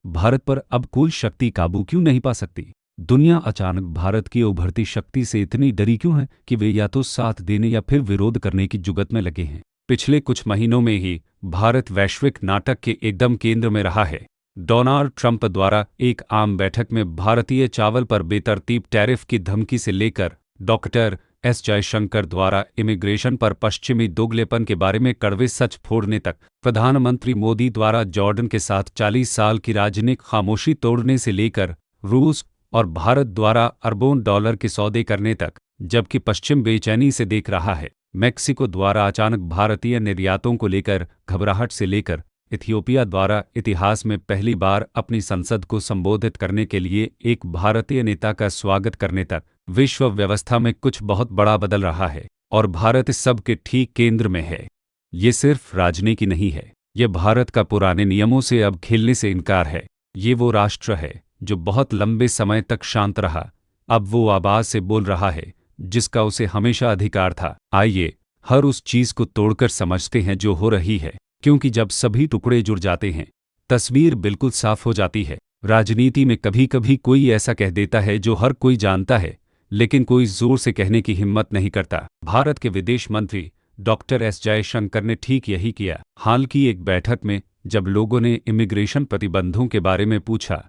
भारत पर अब कोई शक्ति काबू क्यों नहीं पा सकती? दुनिया अचानक भारत की उभरती शक्ति से इतनी डरी क्यों है कि वे या तो साथ देने या फिर विरोध करने की जुगत में लगे हैं? पिछले कुछ महीनों में ही भारत वैश्विक नाटक के एकदम केंद्र में रहा है। डोनाल्ड ट्रंप द्वारा एक आम बैठक में भारतीय चावल पर बेतरतीब टैरिफ की धमकी से लेकर डॉक्टर एस जयशंकर द्वारा इमिग्रेशन पर पश्चिमी दोगलेपन के बारे में कड़वे सच फोड़ने तक, प्रधानमंत्री मोदी द्वारा जॉर्डन के साथ 40 साल की राजनीतिक खामोशी तोड़ने से लेकर रूस और भारत द्वारा अरबों डॉलर के सौदे करने तक, जबकि पश्चिम बेचैनी से देख रहा है। मेक्सिको द्वारा अचानक भारतीय निर्यातों को लेकर घबराहट से लेकर इथियोपिया द्वारा इतिहास में पहली बार अपनी संसद को संबोधित करने के लिए एक भारतीय नेता का स्वागत करने तक, विश्व व्यवस्था में कुछ बहुत बड़ा बदल रहा है और भारत इस सब के ठीक केंद्र में है। ये सिर्फ राजनीति नहीं है, ये भारत का पुराने नियमों से अब खेलने से इनकार है। ये वो राष्ट्र है जो बहुत लंबे समय तक शांत रहा, अब वो आवाज से बोल रहा है जिसका उसे हमेशा अधिकार था। आइए हर उस चीज को तोड़कर समझते हैं जो हो रही है, क्योंकि जब सभी टुकड़े जुड़ जाते हैं तस्वीर बिल्कुल साफ हो जाती है। राजनीति में कभी कभी कोई ऐसा कह देता है जो हर कोई जानता है, लेकिन कोई जोर से कहने की हिम्मत नहीं करता। भारत के विदेश मंत्री डॉक्टर एस जयशंकर ने ठीक यही किया। हाल की एक बैठक में जब लोगों ने इमिग्रेशन प्रतिबंधों के बारे में पूछा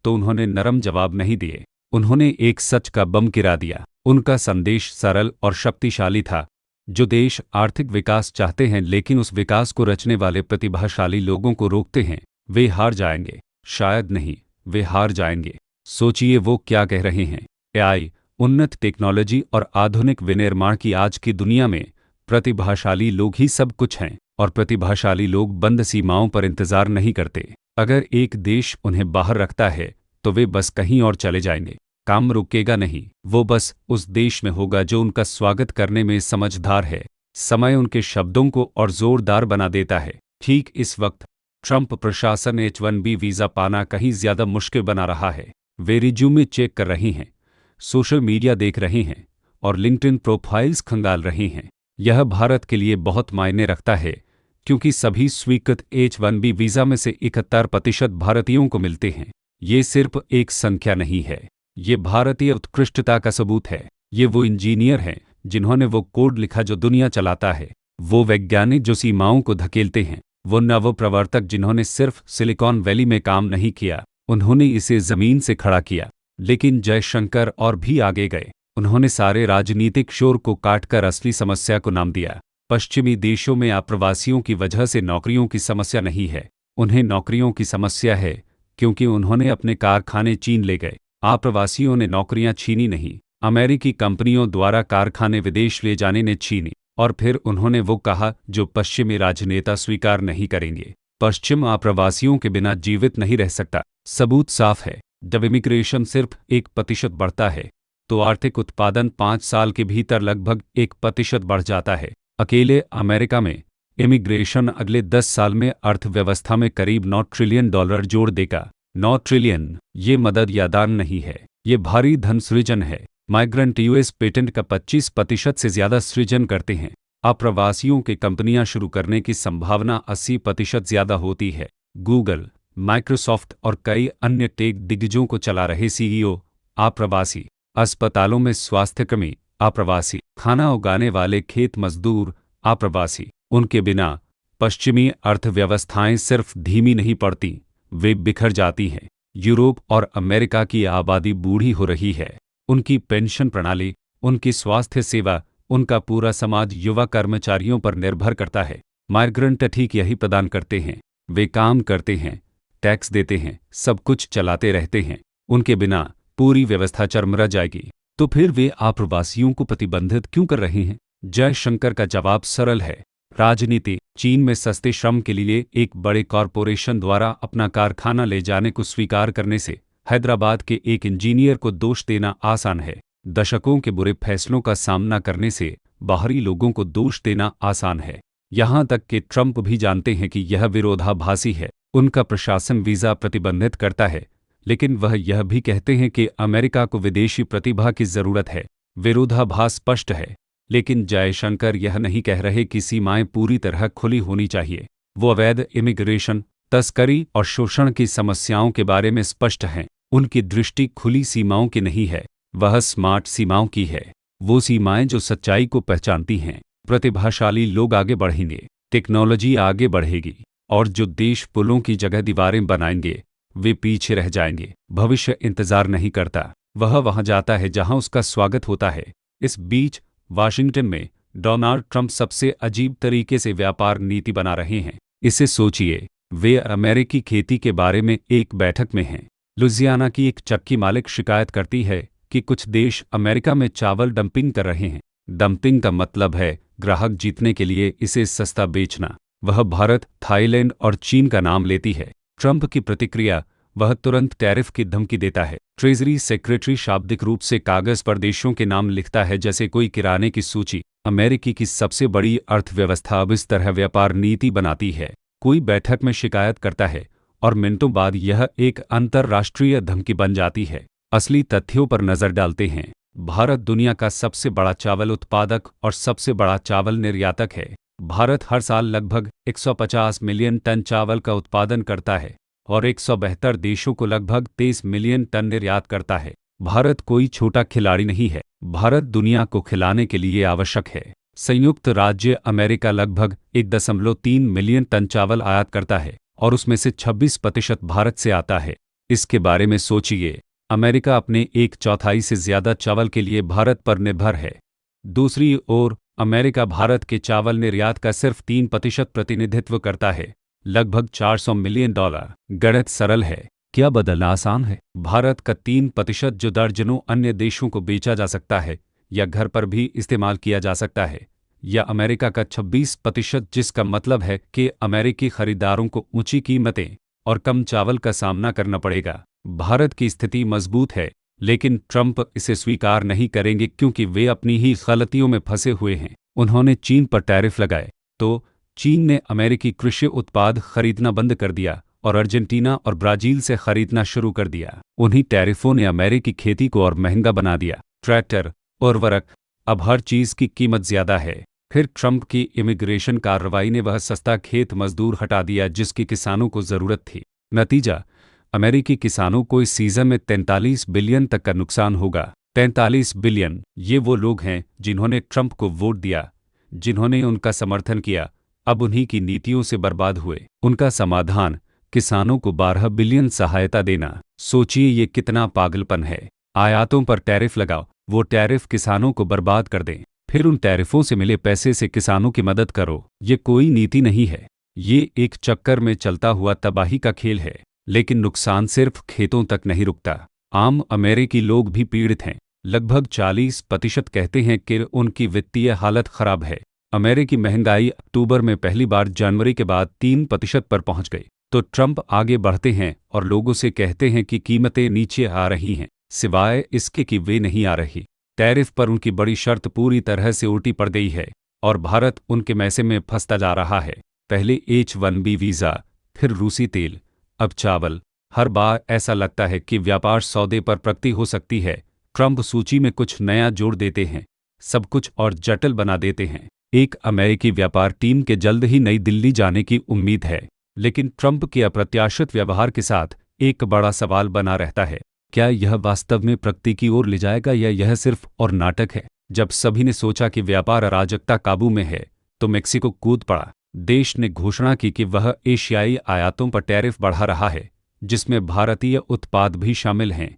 तो उन्होंने नरम जवाब नहीं दिए, उन्होंने एक सच का बम गिरा दिया। उनका संदेश सरल और शक्तिशाली था। जो देश आर्थिक विकास चाहते हैं लेकिन उस विकास को रचने वाले प्रतिभाशाली लोगों को रोकते हैं, वे हार जाएंगे। शायद नहीं, वे हार जाएंगे। सोचिए वो क्या कह रहे हैं। एआई, उन्नत टेक्नोलॉजी और आधुनिक विनिर्माण की आज की दुनिया में प्रतिभाशाली लोग ही सब कुछ हैं, और प्रतिभाशाली लोग बंद सीमाओं पर इंतजार नहीं करते। अगर एक देश उन्हें बाहर रखता है तो वे बस कहीं और चले जाएंगे। काम रुकेगा नहीं, वो बस उस देश में होगा जो उनका स्वागत करने में समझदार है। समय उनके शब्दों को और जोरदार बना देता है। ठीक इस वक्त ट्रंप प्रशासन H-1B वीज़ा पाना कहीं ज्यादा मुश्किल बना रहा है। वे रिज्यूमे चेक कर रहे हैं, सोशल मीडिया देख रहे हैं और लिंक्डइन प्रोफाइल्स खंगाल रहे हैं। यह भारत के लिए बहुत मायने रखता है, क्योंकि सभी स्वीकृत H-1B वीज़ा में से 71% भारतीयों को मिलते हैं। ये सिर्फ एक संख्या नहीं है, ये भारतीय उत्कृष्टता का सबूत है। ये वो इंजीनियर हैं जिन्होंने वो कोड लिखा जो दुनिया चलाता है, वो वैज्ञानिक जो सीमाओं को धकेलते हैं, वो नवप्रवर्तक जिन्होंने सिर्फ सिलिकॉन वैली में काम नहीं किया, उन्होंने इसे जमीन से खड़ा किया। लेकिन जयशंकर और भी आगे गए। उन्होंने सारे राजनीतिक शोर को काटकर असली समस्या को नाम दिया। पश्चिमी देशों में आप्रवासियों की वजह से नौकरियों की समस्या नहीं है, उन्हें नौकरियों की समस्या है क्योंकि उन्होंने अपने कारखाने चीन ले गए। आप्रवासियों ने नौकरियां छीनी नहीं, अमेरिकी कंपनियों द्वारा कारखाने विदेश ले जाने ने छीनी, और फिर उन्होंने वो कहा जो पश्चिमी राजनेता स्वीकार नहीं करेंगे। पश्चिम आप्रवासियों के बिना जीवित नहीं रह सकता। सबूत साफ है, जब इमिग्रेशन सिर्फ 1% बढ़ता है तो आर्थिक उत्पादन 5 साल के भीतर लगभग 1% बढ़ जाता है। अकेले अमेरिका में इमिग्रेशन अगले 10 साल में अर्थव्यवस्था में करीब $9 ट्रिलियन जोड़ देगा। 9 ट्रिलियन, ये मदद या दान नहीं है, ये भारी धन सृजन है। माइग्रेंट यूएस पेटेंट का 25% से ज्यादा सृजन करते हैं। अप्रवासियों की कंपनियां शुरू करने की संभावना 80% ज्यादा होती है। गूगल, माइक्रोसॉफ्ट और कई अन्य टेक दिग्गजों को चला रहे सीईओ आप्रवासी। अस्पतालों में स्वास्थ्यकर्मी आप्रवासी, खाना उगाने वाले खेत मजदूर आप्रवासी। उनके बिना पश्चिमी अर्थव्यवस्थाएं सिर्फ धीमी नहीं पड़ती, वे बिखर जाती हैं। यूरोप और अमेरिका की आबादी बूढ़ी हो रही है। उनकी पेंशन प्रणाली, उनकी स्वास्थ्य सेवा, उनका पूरा समाज युवा कर्मचारियों पर निर्भर करता है। माइग्रेंट ठीक यही प्रदान करते हैं। वे काम करते हैं, टैक्स देते हैं, सब कुछ चलाते रहते हैं। उनके बिना पूरी व्यवस्था चरमरा जाएगी। तो फिर वे आप्रवासियों को प्रतिबंधित क्यों कर रहे हैं? जयशंकर का जवाब सरल है, राजनीति। चीन में सस्ते श्रम के लिए एक बड़े कॉरपोरेशन द्वारा अपना कारखाना ले जाने को स्वीकार करने से हैदराबाद के एक इंजीनियर को दोष देना आसान है। दशकों के बुरे फैसलों का सामना करने से बाहरी लोगों को दोष देना आसान है। यहाँ तक कि ट्रंप भी जानते हैं कि यह विरोधाभासी है। उनका प्रशासन वीज़ा प्रतिबंधित करता है, लेकिन वह यह भी कहते हैं कि अमेरिका को विदेशी प्रतिभा की जरूरत है। विरोधाभास स्पष्ट है, लेकिन जयशंकर यह नहीं कह रहे कि सीमाएं पूरी तरह खुली होनी चाहिए। वो अवैध इमिग्रेशन, तस्करी और शोषण की समस्याओं के बारे में स्पष्ट हैं। उनकी दृष्टि खुली सीमाओं की नहीं है, वह स्मार्ट सीमाओं की है। वो सीमाएं जो सच्चाई को पहचानती हैं। प्रतिभाशाली लोग आगे बढ़ेंगे, टेक्नोलॉजी आगे बढ़ेगी, और जो देश पुलों की जगह दीवारें बनाएंगे वे पीछे रह जाएंगे। भविष्य इंतजार नहीं करता, वह वहां जाता है जहां उसका स्वागत होता है। इस बीच वाशिंगटन में डोनाल्ड ट्रंप सबसे अजीब तरीके से व्यापार नीति बना रहे हैं। इसे सोचिए, वे अमेरिकी खेती के बारे में एक बैठक में हैं। लुजियाना की एक चक्की मालिक शिकायत करती है कि कुछ देश अमेरिका में चावल डंपिंग कर रहे हैं। डंपिंग का मतलब है ग्राहक जीतने के लिए इसे सस्ता बेचना। वह भारत, थाईलैंड और चीन का नाम लेती है। ट्रंप की प्रतिक्रिया, वह तुरंत टैरिफ की धमकी देता है। ट्रेजरी सेक्रेटरी शाब्दिक रूप से कागज पर देशों के नाम लिखता है जैसे कोई किराने की सूची। अमेरिकी की सबसे बड़ी अर्थव्यवस्था अब इस तरह व्यापार नीति बनाती है। कोई बैठक में शिकायत करता है और मिनटों बाद यह एक अंतर्राष्ट्रीय धमकी बन जाती है। असली तथ्यों पर नजर डालते हैं। भारत दुनिया का सबसे बड़ा चावल उत्पादक और सबसे बड़ा चावल निर्यातक है। भारत हर साल लगभग 150 मिलियन टन चावल का उत्पादन करता है और 172 देशों को लगभग 23 मिलियन टन निर्यात करता है। भारत कोई छोटा खिलाड़ी नहीं है। भारत दुनिया को खिलाने के लिए आवश्यक है। संयुक्त राज्य अमेरिका लगभग 1.3 मिलियन टन चावल आयात करता है और उसमें से 26% भारत से आता है। इसके बारे में सोचिए, अमेरिका अपने 1/4 से ज्यादा चावल के लिए भारत पर निर्भर है। दूसरी ओर अमेरिका भारत के चावल निर्यात का सिर्फ 3% प्रतिनिधित्व करता है, लगभग $400 मिलियन। गणित सरल है, क्या बदलना आसान है? भारत का 3% जो दर्जनों अन्य देशों को बेचा जा सकता है या घर पर भी इस्तेमाल किया जा सकता है, या अमेरिका का 26% जिसका मतलब है कि अमेरिकी खरीदारों को ऊंची कीमतें और कम चावल का सामना करना पड़ेगा। भारत की स्थिति मजबूत है, लेकिन ट्रंप इसे स्वीकार नहीं करेंगे क्योंकि वे अपनी ही गलतियों में फंसे हुए हैं। उन्होंने चीन पर टैरिफ लगाए तो चीन ने अमेरिकी कृषि उत्पाद खरीदना बंद कर दिया और अर्जेंटीना और ब्राजील से खरीदना शुरू कर दिया। उन्हीं टैरिफों ने अमेरिकी खेती को और महंगा बना दिया। ट्रैक्टर, उर्वरक, अब हर चीज की कीमत ज्यादा है। फिर ट्रंप की इमिग्रेशन कार्रवाई ने वह सस्ता खेत मजदूर हटा दिया जिसकी किसानों को जरूरत थी। नतीजा, अमेरिकी किसानों को इस सीजन में 43 बिलियन तक का नुकसान होगा। 43 बिलियन, ये वो लोग हैं जिन्होंने ट्रंप को वोट दिया, जिन्होंने उनका समर्थन किया, अब उन्हीं की नीतियों से बर्बाद हुए। उनका समाधान, किसानों को 12 बिलियन सहायता देना। सोचिए ये कितना पागलपन है। आयातों पर टैरिफ लगाओ, वो टैरिफ किसानों को बर्बाद कर दें, फिर उन टैरिफों से मिले पैसे से किसानों की मदद करो। ये कोई नीति नहीं है, ये एक चक्कर में चलता हुआ तबाही का खेल है। लेकिन नुकसान सिर्फ खेतों तक नहीं रुकता। आम अमेरिकी लोग भी पीड़ित हैं। लगभग 40% कहते हैं कि उनकी वित्तीय हालत खराब है। अमेरिकी महंगाई अक्टूबर में पहली बार जनवरी के बाद 3% पर पहुंच गई। तो ट्रंप आगे बढ़ते हैं और लोगों से कहते हैं कि कीमतें नीचे आ रही हैं, सिवाय इसके कि वे नहीं आ रही। टैरिफ पर उनकी बड़ी शर्त पूरी तरह से उल्टी पड़ गई है और भारत उनके मैसे में फंसता जा रहा है। पहले H-1B वीज़ा, फिर रूसी तेल, अब चावल। हर बार ऐसा लगता है कि व्यापार सौदे पर प्रगति हो सकती है। ट्रंप सूची में कुछ नया जोड़ देते हैं, सब कुछ और जटिल बना देते हैं। एक अमेरिकी व्यापार टीम के जल्द ही नई दिल्ली जाने की उम्मीद है, लेकिन ट्रंप के अप्रत्याशित व्यवहार के साथ एक बड़ा सवाल बना रहता है, क्या यह वास्तव में प्रगति की ओर ले जाएगा या यह सिर्फ और नाटक है? जब सभी ने सोचा कि व्यापार अराजकता काबू में है, तो मेक्सिको कूद पड़ा। देश ने घोषणा की कि वह एशियाई आयातों पर टैरिफ बढ़ा रहा है, जिसमें भारतीय उत्पाद भी शामिल हैं।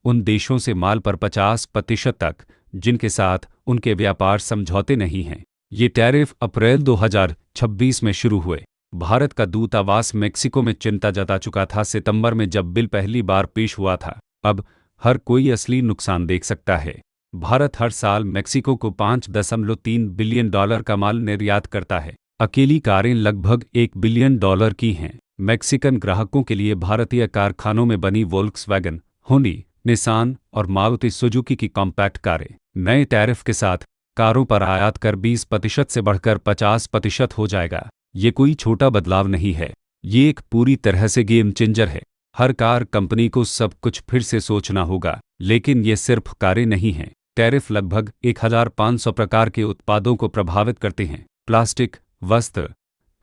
उन देशों से माल पर 50% तक जिनके साथ उनके व्यापार समझौते नहीं हैं। ये टैरिफ अप्रैल 2026 में शुरू हुए। भारत का दूतावास मेक्सिको में चिंता जता चुका था सितंबर में जब बिल पहली बार पेश हुआ था। अब हर कोई असली नुकसान देख सकता है। भारत हर साल मेक्सिको को $5.3 बिलियन का माल निर्यात करता है। अकेली कारें लगभग $1 बिलियन की हैं। मैक्सिकन ग्राहकों के लिए भारतीय कारखानों में बनी वोल्क्सवैगन, होंडा, निसान और मारुति सुजुकी की कॉम्पैक्ट कारें नए टैरिफ के साथ कारों पर आयात कर 20% से बढ़कर 50% हो जाएगा। ये कोई छोटा बदलाव नहीं है, ये एक पूरी तरह से गेम चेंजर है। हर कार कंपनी को सब कुछ फिर से सोचना होगा। लेकिन ये सिर्फ कारें नहीं हैं। टैरिफ लगभग 1500 प्रकार के उत्पादों को प्रभावित करते हैं। प्लास्टिक, वस्त्र,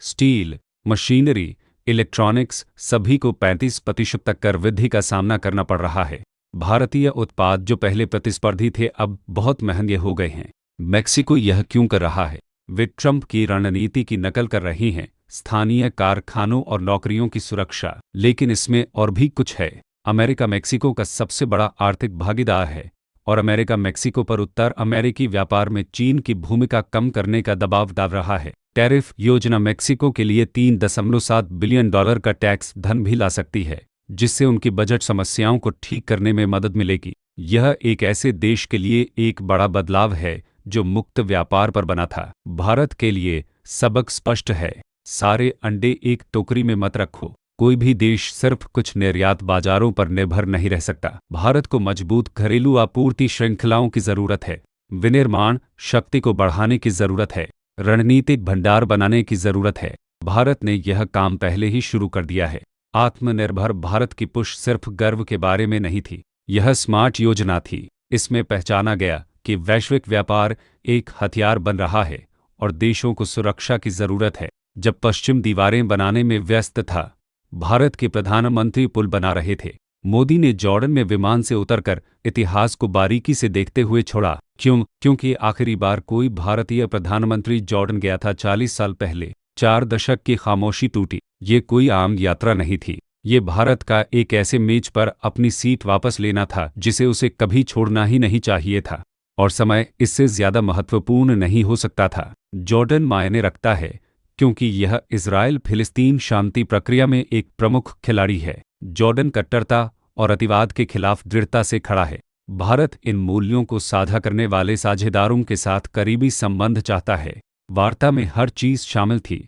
स्टील, मशीनरी, इलेक्ट्रॉनिक्स, सभी को 35% तक कर वृद्धि का सामना करना पड़ रहा है। भारतीय उत्पाद जो पहले प्रतिस्पर्धी थे अब बहुत महंगे हो गए हैं। मेक्सिको यह क्यों कर रहा है? वे ट्रंप की रणनीति की नकल कर रही हैं, स्थानीय कारखानों और नौकरियों की सुरक्षा। लेकिन इसमें और भी कुछ है। अमेरिका मेक्सिको का सबसे बड़ा आर्थिक भागीदार है और अमेरिका मेक्सिको पर उत्तर अमेरिकी व्यापार में चीन की भूमिका कम करने का दबाव डाल रहा है। टैरिफ योजना मेक्सिको के लिए $3.7 बिलियन का टैक्स धन भी ला सकती है, जिससे उनकी बजट समस्याओं को ठीक करने में मदद मिलेगी। यह एक ऐसे देश के लिए एक बड़ा बदलाव है जो मुक्त व्यापार पर बना था। भारत के लिए सबक स्पष्ट है, सारे अंडे एक टोकरी में मत रखो। कोई भी देश सिर्फ कुछ निर्यात बाजारों पर निर्भर नहीं रह सकता। भारत को मजबूत घरेलू आपूर्ति श्रृंखलाओं की जरूरत है, विनिर्माण शक्ति को बढ़ाने की जरूरत है, रणनीतिक भंडार बनाने की जरूरत है। भारत ने यह काम पहले ही शुरू कर दिया है। आत्मनिर्भर भारत की पुश सिर्फ गर्व के बारे में नहीं थी, यह स्मार्ट योजना थी। इसमें पहचाना गया कि वैश्विक व्यापार एक हथियार बन रहा है और देशों को सुरक्षा की जरूरत है। जब पश्चिम दीवारें बनाने में व्यस्त था, भारत के प्रधानमंत्री पुल बना रहे थे। मोदी ने जॉर्डन में विमान से उतरकर इतिहास को बारीकी से देखते हुए छोड़ा। क्योंकि आखिरी बार कोई भारतीय प्रधानमंत्री जॉर्डन गया था 40 साल पहले। 4 दशक की खामोशी टूटी। ये कोई आम यात्रा नहीं थी, ये भारत का एक ऐसे मेज पर अपनी सीट वापस लेना था जिसे उसे कभी छोड़ना ही नहीं चाहिए था, और समय इससे ज्यादा महत्वपूर्ण नहीं हो सकता था। जॉर्डन मायने रखता है क्योंकि यह इजराइल फिलिस्तीन शांति प्रक्रिया में एक प्रमुख खिलाड़ी है। जॉर्डन कट्टरता और अतिवाद के खिलाफ दृढ़ता से खड़ा है। भारत इन मूल्यों को साझा करने वाले साझेदारों के साथ करीबी संबंध चाहता है। वार्ता में हर चीज शामिल थी,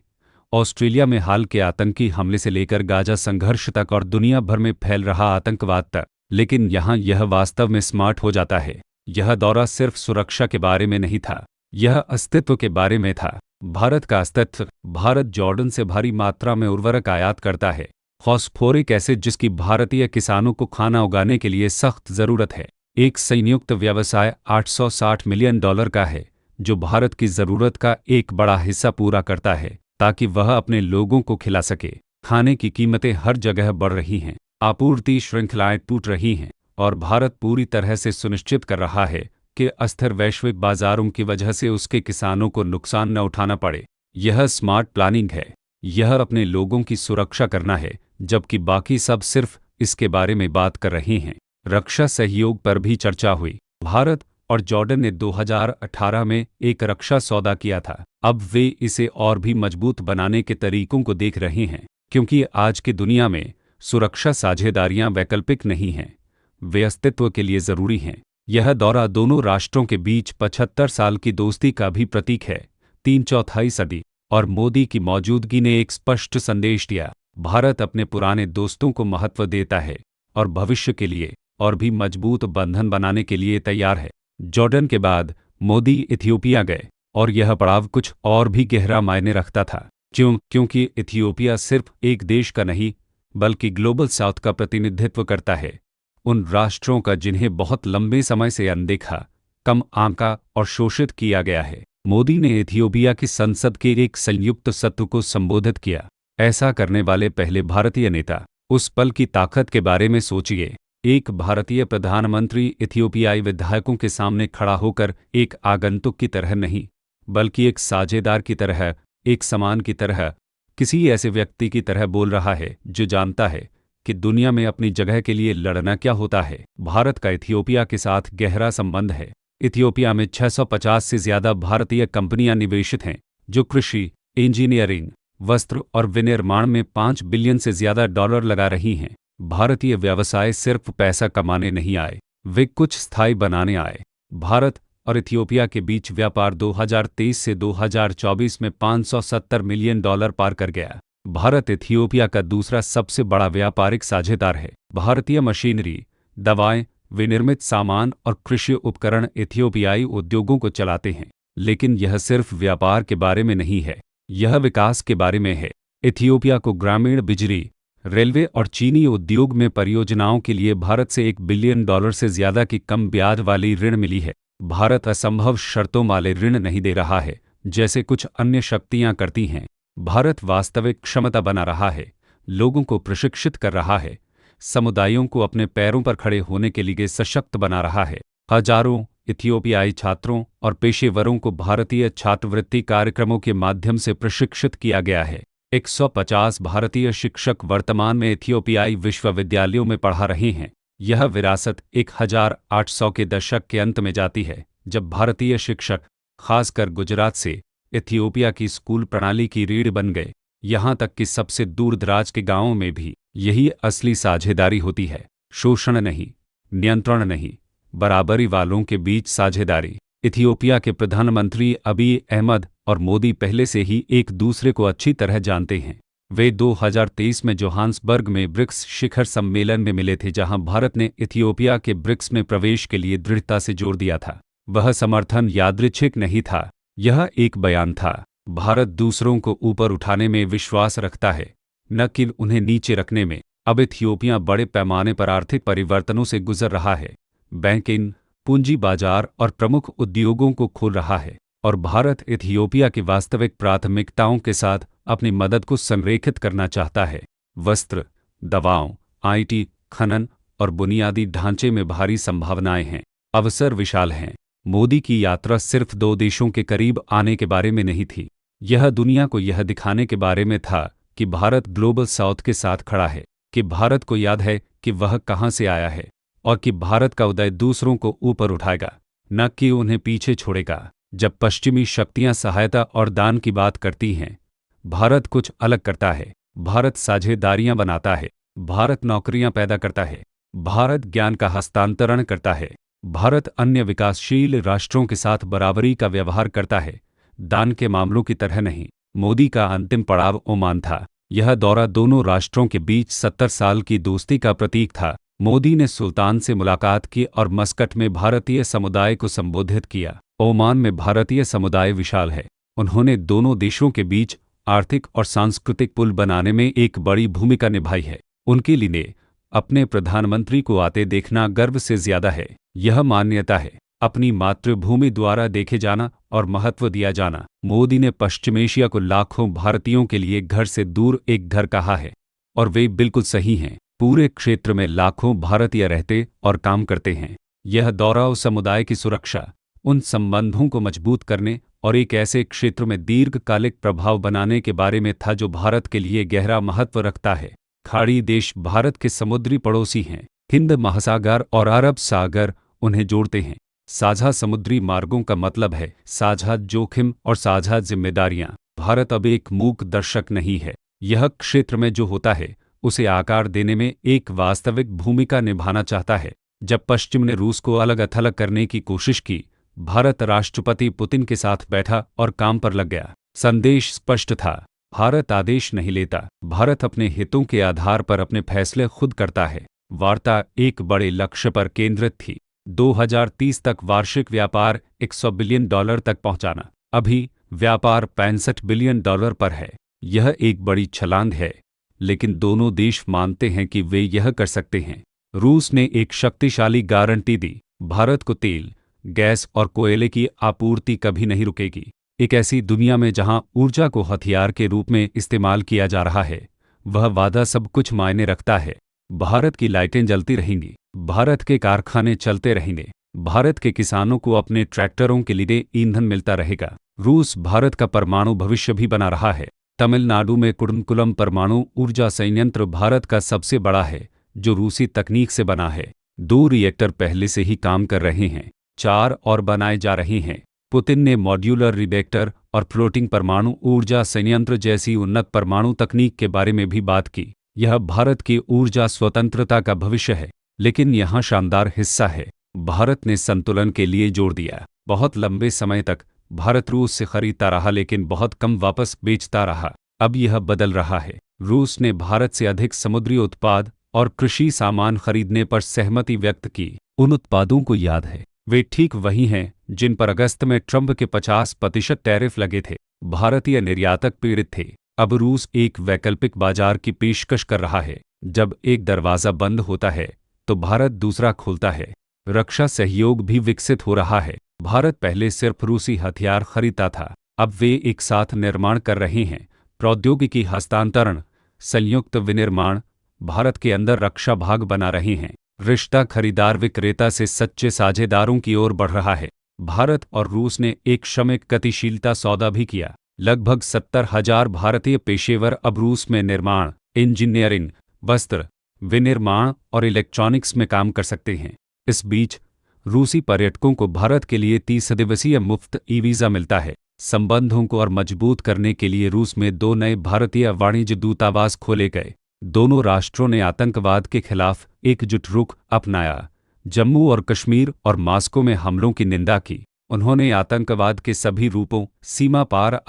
ऑस्ट्रेलिया में हाल के आतंकी हमले से लेकर गाजा संघर्ष तक और दुनिया भर में फैल रहा आतंकवाद तक। लेकिन यहाँ यह वास्तव में स्मार्ट हो जाता है। यह दौरा सिर्फ सुरक्षा के बारे में नहीं था, यह अस्तित्व के बारे में था। भारत का अस्तित्व। भारत जॉर्डन से भारी मात्रा में उर्वरक आयात करता है, फॉस्फोरिक एसिड जिसकी भारतीय किसानों को खाना उगाने के लिए सख्त जरूरत है। एक संयुक्त व्यवसाय $860 मिलियन का है जो भारत की जरूरत का एक बड़ा हिस्सा पूरा करता है ताकि वह अपने लोगों को खिला सके। खाने की कीमतें हर जगह बढ़ रही हैं, आपूर्ति श्रृंखलाएं टूट रही हैं और भारत पूरी तरह से सुनिश्चित कर रहा है कि अस्थिर वैश्विक बाजारों की वजह से उसके किसानों को नुकसान न उठाना पड़े। यह स्मार्ट प्लानिंग है, यह अपने लोगों की सुरक्षा करना है, जबकि बाकी सब सिर्फ इसके बारे में बात कर रहे हैं। रक्षा सहयोग पर भी चर्चा हुई। भारत और जॉर्डन ने 2018 में एक रक्षा सौदा किया था। अब वे इसे और भी मजबूत बनाने के तरीकों को देख रहे हैं, क्योंकि आज की दुनिया में सुरक्षा साझेदारियां वैकल्पिक नहीं हैं, वे अस्तित्व के लिए जरूरी हैं। यह दौरा दोनों राष्ट्रों के बीच 75 साल की दोस्ती का भी प्रतीक है, 3/4 सदी, और मोदी की मौजूदगी ने एक स्पष्ट संदेश दिया। भारत अपने पुराने दोस्तों को महत्व देता है और भविष्य के लिए और भी मजबूत बंधन बनाने के लिए तैयार है। जॉर्डन के बाद मोदी इथियोपिया गए और यह पड़ाव कुछ और भी गहरा मायने रखता था। क्योंकि इथियोपिया सिर्फ एक देश का नहीं बल्कि ग्लोबल साउथ का प्रतिनिधित्व करता है, उन राष्ट्रों का जिन्हें बहुत लंबे समय से अनदेखा, कम आंका और शोषित किया गया है। मोदी ने इथियोपिया की संसद के एक संयुक्त सत्र को संबोधित किया, ऐसा करने वाले पहले भारतीय नेता। उस पल की ताकत के बारे में सोचिए, एक भारतीय प्रधानमंत्री इथियोपियाई विधायकों के सामने खड़ा होकर एक आगंतुक की तरह नहीं बल्कि एक साझेदार की तरह, एक समान की तरह, किसी ऐसे व्यक्ति की तरह बोल रहा है जो जानता है कि दुनिया में अपनी जगह के लिए लड़ना क्या होता है। भारत का इथियोपिया के साथ गहरा संबंध है। इथियोपिया में 650 से ज्यादा भारतीय कंपनियां निवेशित हैं जो कृषि, इंजीनियरिंग, वस्त्र और विनिर्माण में $5 बिलियन से ज्यादा डॉलर लगा रही हैं। भारतीय व्यवसाय सिर्फ पैसा कमाने नहीं आए, वे कुछ स्थायी बनाने आए। भारत और इथियोपिया के बीच व्यापार 2023 से 2024 में $570 मिलियन पार कर गया। भारत इथियोपिया का दूसरा सबसे बड़ा व्यापारिक साझेदार है। भारतीय मशीनरी, दवाएं, विनिर्मित सामान और कृषि उपकरण इथियोपियाई उद्योगों को चलाते हैं। लेकिन यह सिर्फ व्यापार के बारे में नहीं है, यह विकास के बारे में है। इथियोपिया को ग्रामीण बिजली, रेलवे और चीनी उद्योग में परियोजनाओं के लिए भारत से $1 बिलियन से ज्यादा की कम ब्याज वाली ऋण मिली है। भारत असंभव शर्तों वाले ऋण नहीं दे रहा है जैसे कुछ अन्य शक्तियां करती हैं। भारत वास्तविक क्षमता बना रहा है, लोगों को प्रशिक्षित कर रहा है, समुदायों को अपने पैरों पर खड़े होने के लिए सशक्त बना रहा है। हजारों इथियोपियाई छात्रों और पेशेवरों को भारतीय छात्रवृत्ति कार्यक्रमों के माध्यम से प्रशिक्षित किया गया है। 150 भारतीय शिक्षक वर्तमान में इथियोपियाई विश्वविद्यालयों में पढ़ा रहे हैं। यह विरासत 1800 के दशक के अंत में जाती है, जब भारतीय शिक्षक, खासकर गुजरात से, इथियोपिया की स्कूल प्रणाली की रीढ़ बन गए। यहाँ तक कि सबसे दूर दराज के गांवों में भी यही असली साझेदारी होती है। शोषण नहीं, नियंत्रण नहीं, बराबरी वालों के बीच साझेदारी। इथियोपिया के प्रधानमंत्री अबी अहमद और मोदी पहले से ही एक दूसरे को अच्छी तरह जानते हैं। वे 2023 में जोहान्सबर्ग में ब्रिक्स शिखर सम्मेलन में मिले थे, जहां भारत ने इथियोपिया के ब्रिक्स में प्रवेश के लिए दृढ़ता से जोर दिया था। वह समर्थन यादृच्छिक नहीं था, यह एक बयान था। भारत दूसरों को ऊपर उठाने में विश्वास रखता है, न कि उन्हें नीचे रखने में। अब इथियोपिया बड़े पैमाने पर आर्थिक परिवर्तनों से गुजर रहा है, बैंकिंग, पूंजी बाजार और प्रमुख उद्योगों को खोल रहा है, और भारत इथियोपिया की वास्तविक प्राथमिकताओं के साथ अपनी मदद को संरेखित करना चाहता है। वस्त्र, दवाओं, आईटी, खनन और बुनियादी ढांचे में भारी संभावनाएं हैं, अवसर विशाल हैं। मोदी की यात्रा सिर्फ दो देशों के करीब आने के बारे में नहीं थी, यह दुनिया को यह दिखाने के बारे में था कि भारत ग्लोबल साउथ के साथ खड़ा है, कि भारत को याद है कि वह कहां से आया है, और कि भारत का उदय दूसरों को ऊपर उठाएगा, न कि उन्हें पीछे छोड़ेगा। जब पश्चिमी शक्तियां सहायता और दान की बात करती हैं, भारत कुछ अलग करता है। भारत साझेदारियां बनाता है, भारत नौकरियां पैदा करता है, भारत ज्ञान का हस्तांतरण करता है, भारत अन्य विकासशील राष्ट्रों के साथ बराबरी का व्यवहार करता है, दान के मामलों की तरह नहीं। मोदी का अंतिम पड़ाव ओमान था। यह दौरा दोनों राष्ट्रों के बीच 70 साल की दोस्ती का प्रतीक था। मोदी ने सुल्तान से मुलाकात की और मस्कट में भारतीय समुदाय को संबोधित किया। ओमान में भारतीय समुदाय विशाल है। उन्होंने दोनों देशों के बीच आर्थिक और सांस्कृतिक पुल बनाने में एक बड़ी भूमिका निभाई है। उनके लिए अपने प्रधानमंत्री को आते देखना गर्व से ज्यादा है। यह मान्यता है, अपनी मातृभूमि द्वारा देखे जाना और महत्व दिया जाना। मोदी ने पश्चिम एशिया को लाखों भारतीयों के लिए घर से दूर एक घर कहा है, और वे बिल्कुल सही हैं। पूरे क्षेत्र में लाखों भारतीय रहते और काम करते हैं। यह दौरा उस समुदाय की सुरक्षा, उन संबंधों को मजबूत करने और एक ऐसे क्षेत्र में दीर्घकालिक प्रभाव बनाने के बारे में था जो भारत के लिए गहरा महत्व रखता है। खाड़ी देश भारत के समुद्री पड़ोसी हैं। हिंद महासागर और अरब सागर उन्हें जोड़ते हैं। साझा समुद्री मार्गों का मतलब है साझा जोखिम और साझा जिम्मेदारियां। भारत अब एक मूक दर्शक नहीं है। यह क्षेत्र में जो होता है उसे आकार देने में एक वास्तविक भूमिका निभाना चाहता है। जब पश्चिम ने रूस को अलग थलग करने की कोशिश की, भारत राष्ट्रपति पुतिन के साथ बैठा और काम पर लग गया। संदेश स्पष्ट था, भारत आदेश नहीं लेता, भारत अपने हितों के आधार पर अपने फैसले खुद करता है। वार्ता एक बड़े लक्ष्य पर केंद्रित थी, 2030 तक वार्षिक व्यापार $100 बिलियन तक पहुंचाना। अभी व्यापार $65 बिलियन पर है। यह एक बड़ी छलांग है, लेकिन दोनों देश मानते हैं कि वे यह कर सकते हैं। रूस ने एक शक्तिशाली गारंटी दी, भारत को तेल, गैस और कोयले की आपूर्ति कभी नहीं रुकेगी। एक ऐसी दुनिया में जहां ऊर्जा को हथियार के रूप में इस्तेमाल किया जा रहा है, वह वादा सब कुछ मायने रखता है। भारत की लाइटें जलती रहेंगी, भारत के कारखाने चलते रहेंगे, भारत के किसानों को अपने ट्रैक्टरों के लिए ईंधन मिलता रहेगा। रूस भारत का परमाणु भविष्य भी बना रहा है। तमिलनाडु में कुडनकुलम परमाणु ऊर्जा संयंत्र भारत का सबसे बड़ा है, जो रूसी तकनीक से बना है। 2 रिएक्टर पहले से ही काम कर रहे हैं, 4 और बनाए जा रहे हैं। पुतिन ने मॉड्यूलर रिएक्टर और फ्लोटिंग परमाणु ऊर्जा संयंत्र जैसी उन्नत परमाणु तकनीक के बारे में भी बात की। यह भारत की ऊर्जा स्वतंत्रता का भविष्य है। लेकिन यहाँ शानदार हिस्सा है, भारत ने संतुलन के लिए जोर दिया। बहुत लंबे समय तक भारत रूस से खरीदता रहा, लेकिन बहुत कम वापस बेचता रहा। अब यह बदल रहा है। रूस ने भारत से अधिक समुद्री उत्पाद और कृषि सामान खरीदने पर सहमति व्यक्त की। उन उत्पादों को याद है, वे ठीक वही हैं जिन पर अगस्त में ट्रंप के 50% टैरिफ लगे थे। भारतीय निर्यातक पीड़ित थे। अब रूस एक वैकल्पिक बाजार की पेशकश कर रहा है। जब एक दरवाज़ा बंद होता है तो भारत दूसरा खोलता है। रक्षा सहयोग भी विकसित हो रहा है। भारत पहले सिर्फ रूसी हथियार खरीदता था, अब वे एक साथ निर्माण कर रहे हैं। प्रौद्योगिकी हस्तांतरण, संयुक्त विनिर्माण भारत के अंदर रक्षा भाग बना रहे हैं। रिश्ता खरीदार विक्रेता से सच्चे साझेदारों की ओर बढ़ रहा है। भारत और रूस ने एक श्रमिक गतिशीलता सौदा भी किया। लगभग 70,000 भारतीय पेशेवर अब रूस में निर्माण, इंजीनियरिंग, वस्त्र विनिर्माण और इलेक्ट्रॉनिक्स में काम कर सकते हैं। इस बीच रूसी पर्यटकों को भारत के लिए 30 दिवसीय मुफ्त ई वीज़ा मिलता है। संबंधों को और मजबूत करने के लिए रूस में 2 नए भारतीय वाणिज्य दूतावास खोले गए। दोनों राष्ट्रों ने आतंकवाद के खिलाफ एकजुट रुख अपनाया। जम्मू और कश्मीर और मॉस्को में हमलों की निंदा की। उन्होंने आतंकवाद के सभी रूपों, सीमा पार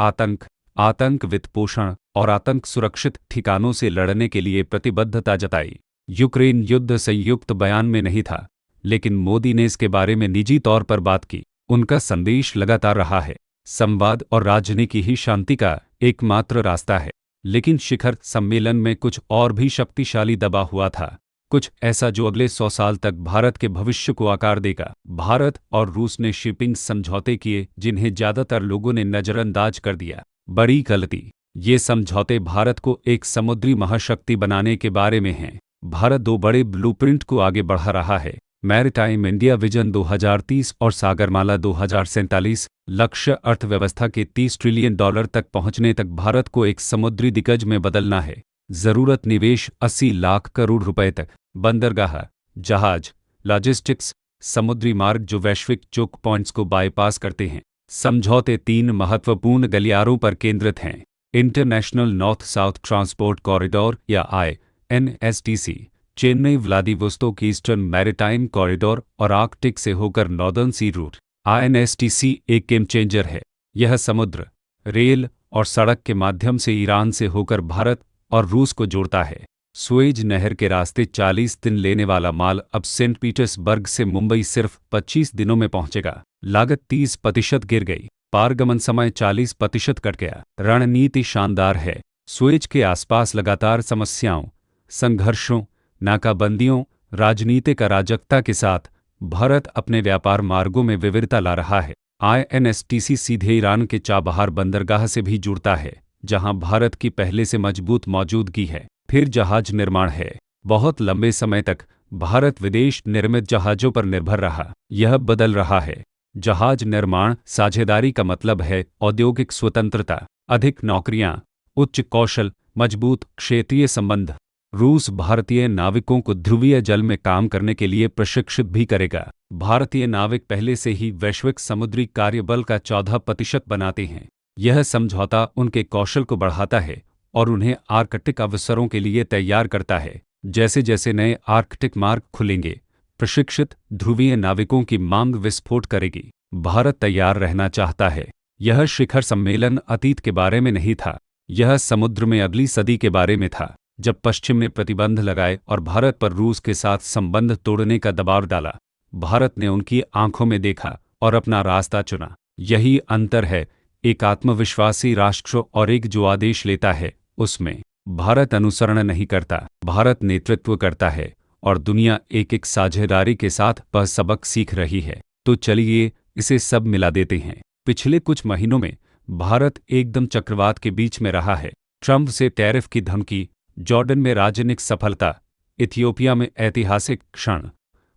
आतंक वित्तपोषण और आतंक सुरक्षित ठिकानों से लड़ने के लिए प्रतिबद्धता जताई। यूक्रेन युद्ध संयुक्त बयान में नहीं था, लेकिन मोदी ने इसके बारे में निजी तौर पर बात की। उनका संदेश लगातार रहा है, संवाद और राजनीति ही शांति का एकमात्र रास्ता है। लेकिन शिखर सम्मेलन में कुछ और भी शक्तिशाली दबा हुआ था, कुछ ऐसा जो अगले 100 साल तक भारत के भविष्य को आकार देगा। भारत और रूस ने शिपिंग समझौते किए जिन्हें ज्यादातर लोगों ने नजरअंदाज कर दिया। बड़ी गलती। ये समझौते भारत को एक समुद्री महाशक्ति बनाने के बारे में हैं। भारत 2 बड़े ब्लूप्रिंट को आगे बढ़ा रहा है, मैरीटाइम इंडिया विजन 2030 और सागरमाला 2047 लक्ष्य अर्थव्यवस्था के $30 ट्रिलियन तक पहुंचने तक भारत को एक समुद्री दिग्गज में बदलना है। जरूरत निवेश 80 लाख करोड़ रुपए तक। बंदरगाह, जहाज, लॉजिस्टिक्स, समुद्री मार्ग जो वैश्विक चोक पॉइंट्स को बाईपास करते हैं। समझौते 3 महत्वपूर्ण गलियारों पर केंद्रित हैं, international north south transport corridor या INSTC, Chennai Vladivostok eastern maritime corridor और आर्कटिक से होकर नॉर्दर्न सी रूट। INSTC एक गेम चेंजर है। यह समुद्र, रेल और सड़क के माध्यम से ईरान से होकर भारत और रूस को जोड़ता है। सुएज नहर के रास्ते 40 दिन लेने वाला माल अब सेंट पीटर्सबर्ग से मुंबई सिर्फ 25 दिनों में पहुंचेगा। लागत 30% गिर गई, पारगमन समय 40% कट गया। रणनीति शानदार है। सुएज के आसपास लगातार समस्याओं, संघर्षों, नाकाबंदियों, राजनीतिक अराजकता के साथ भारत अपने व्यापार मार्गों में विविधता ला रहा है। INSTC सीधे ईरान के चाबहार बंदरगाह से भी जुड़ता है, जहां भारत की पहले से मजबूत मौजूदगी है। फिर जहाज निर्माण है। बहुत लंबे समय तक भारत विदेश निर्मित जहाजों पर निर्भर रहा, यह बदल रहा है। जहाज निर्माण साझेदारी का मतलब है औद्योगिक स्वतंत्रता, अधिक नौकरियां, उच्च कौशल, मजबूत क्षेत्रीय संबंध। रूस भारतीय नाविकों को ध्रुवीय जल में काम करने के लिए प्रशिक्षित भी करेगा। भारतीय नाविक पहले से ही वैश्विक समुद्री कार्यबल का 14% बनाते हैं। यह समझौता उनके कौशल को बढ़ाता है और उन्हें आर्कटिक अवसरों के लिए तैयार करता है। जैसे जैसे नए आर्कटिक मार्ग खुलेंगे, प्रशिक्षित ध्रुवीय नाविकों की मांग विस्फोट करेगी। भारत तैयार रहना चाहता है। यह शिखर सम्मेलन अतीत के बारे में नहीं था, यह समुद्र में अगली सदी के बारे में था, जब पश्चिम ने प्रतिबंध लगाए और भारत पर रूस के साथ संबंध तोड़ने का दबाव डाला। भारत ने उनकी आंखों में देखा और अपना रास्ता चुना। यही अंतर है, एक आत्मविश्वासी राष्ट्र और एक जो आदेश लेता है। उसमें भारत अनुसरण नहीं करता, भारत नेतृत्व करता है और दुनिया एक एक साझेदारी के साथ वह सबक सीख रही है। तो चलिए इसे सब मिला देते हैं। पिछले कुछ महीनों में भारत एकदम चक्रवात के बीच में रहा है। ट्रंप से टैरिफ की धमकी, जॉर्डन में राजनीतिक सफलता, इथियोपिया में ऐतिहासिक क्षण,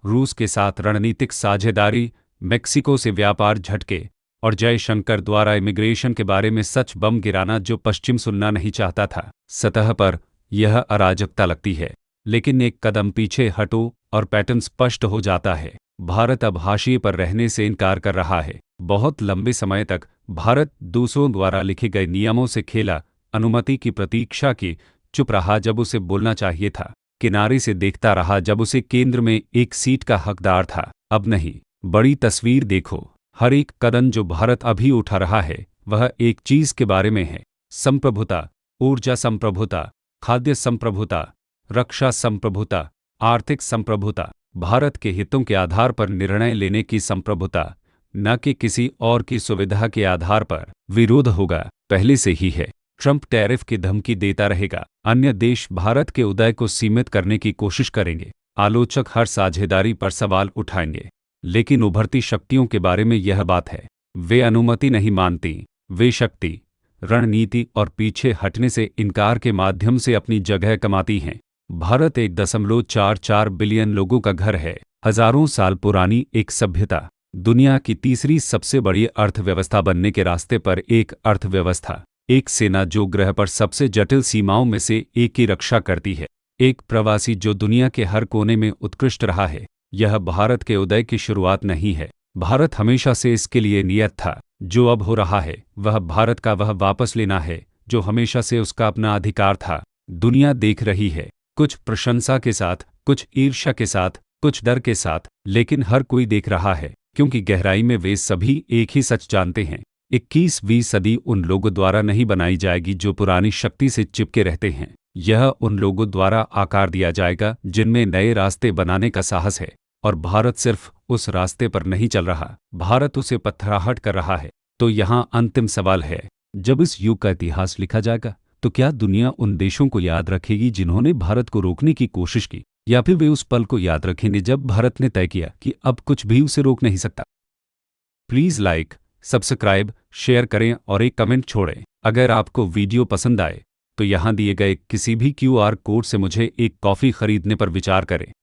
रूस के साथ रणनीतिक साझेदारी, मेक्सिको से व्यापार झटके और जयशंकर द्वारा इमिग्रेशन के बारे में सच बम गिराना जो पश्चिम सुनना नहीं चाहता था। सतह पर यह अराजकता लगती है, लेकिन एक कदम पीछे हटो और पैटर्न स्पष्ट हो जाता है। भारत अब हाशिए पर रहने से इनकार कर रहा है। बहुत लंबे समय तक भारत दूसरों द्वारा लिखे गए नियमों से खेला, अनुमति की प्रतीक्षा की, चुप रहा जब उसे बोलना चाहिए था, किनारे से देखता रहा जब उसे केंद्र में एक सीट का हकदार था। अब नहीं, बड़ी तस्वीर देखो। हर एक कदम जो भारत अभी उठा रहा है वह एक चीज के बारे में है, संप्रभुता, ऊर्जा संप्रभुता, खाद्य संप्रभुता, रक्षा संप्रभुता, आर्थिक संप्रभुता, भारत के हितों के आधार पर निर्णय लेने की संप्रभुता, न कि किसी और की सुविधा के आधार पर। विरोध होगा, पहले से ही है। ट्रंप टैरिफ की धमकी देता रहेगा, अन्य देश भारत के उदय को सीमित करने की कोशिश करेंगे, आलोचक हर साझेदारी पर सवाल उठाएंगे। लेकिन उभरती शक्तियों के बारे में यह बात है, वे अनुमति नहीं मानती, वे शक्ति, रणनीति और पीछे हटने से इनकार के माध्यम से अपनी जगह कमाती हैं। भारत 1.44 बिलियन लोगों का घर है, हजारों साल पुरानी एक सभ्यता, दुनिया की तीसरी सबसे बड़ी अर्थव्यवस्था बनने के रास्ते पर एक अर्थव्यवस्था, एक सेना जो ग्रह पर सबसे जटिल सीमाओं में से एक की रक्षा करती है, एक प्रवासी जो दुनिया के हर कोने में उत्कृष्ट रहा है। यह भारत के उदय की शुरुआत नहीं है, भारत हमेशा से इसके लिए नियत था। जो अब हो रहा है वह भारत का वह वापस लेना है जो हमेशा से उसका अपना अधिकार था। दुनिया देख रही है, कुछ प्रशंसा के साथ, कुछ ईर्ष्या के साथ, कुछ डर के साथ, लेकिन हर कोई देख रहा है क्योंकि गहराई में वे सभी एक ही सच जानते हैं। 21वीं सदी उन लोगों द्वारा नहीं बनाई जाएगी जो पुरानी शक्ति से चिपके रहते हैं, यह उन लोगों द्वारा आकार दिया जाएगा जिनमें नए रास्ते बनाने का साहस है। और भारत सिर्फ उस रास्ते पर नहीं चल रहा, भारत उसे पत्थराहट कर रहा है। तो यहाँ अंतिम सवाल है, जब इस युग का इतिहास लिखा जाएगा तो क्या दुनिया उन देशों को याद रखेगी जिन्होंने भारत को रोकने की कोशिश की, या फिर वे उस पल को याद रखेंगे जब भारत ने तय किया कि अब कुछ भी उसे रोक नहीं सकता? प्लीज़ लाइक, सब्सक्राइब, शेयर करें और एक कमेंट छोड़ें। अगर आपको वीडियो पसंद आए तो यहाँ दिए गए किसी भी QR कोड से मुझे एक कॉफ़ी खरीदने पर विचार करें।